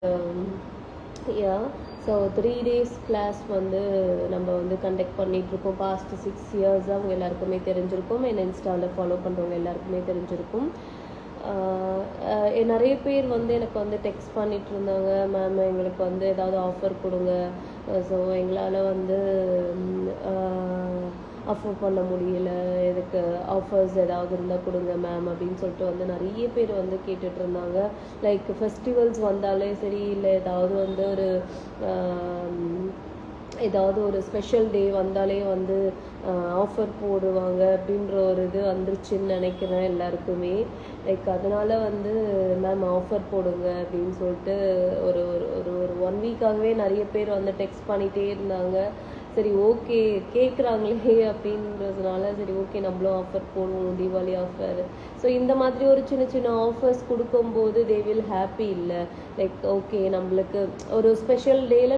Yeah so 3 days class வந்து நம்ம வந்து கண்டக்ட் பண்ணிகிட்ருக்கோம். பாஸ்ட் 6 years அவங்க எல்லாருக்குமே தெரிஞ்சிருக்கும். என்னை இன்ஸ்டாவில் ஃபாலோ பண்ணுறவங்க எல்லாருக்குமே தெரிஞ்சிருக்கும். நிறைய பேர் வந்து எனக்கு வந்து டெக்ஸ்ட் பண்ணிகிட்டு இருந்தாங்க, மேம் எங்களுக்கு வந்து ஏதாவது ஆஃபர் கொடுங்க, ஸோ எங்களால் வந்து அஃபோர்ட் பண்ண முடியல, எதுக்கு ஆஃபர்ஸ் ஏதாவது இருந்தால் கொடுங்க மேம் அப்படின்னு சொல்லிட்டு வந்து நிறைய பேர் வந்து கேட்டுட்டு இருந்தாங்க. லைக் ஃபெஸ்டிவல்ஸ் வந்தாலே சரி, இல்லை ஏதாவது ஒரு ஸ்பெஷல் டே வந்தாலே வந்து ஆஃபர் போடுவாங்க அப்படின்ற ஒரு இது வந்துருச்சுன்னு நினைக்கிறேன் எல்லாருக்குமே. லைக் அதனால் வந்து மேம் ஆஃபர் போடுங்க அப்படின்னு சொல்லிட்டு ஒரு ஒரு ஒரு 1 வீக்காகவே நிறைய பேர் வந்து டெக்ஸ்ட் பண்ணிகிட்டே இருந்தாங்க. சரி ஓகே கேட்குறாங்களே அப்படின்றதுனால சரி ஓகே நம்மளும் ஆஃபர் போடுவோம், தீபாவளி ஆஃபர். ஸோ இந்த மாதிரி ஒரு சின்ன சின்ன ஆஃபர்ஸ் கொடுக்கும்போது தே வில் ஹாப்பி இல்லை. லைக் ஓகே நம்மளுக்கு ஒரு ஸ்பெஷல் டேல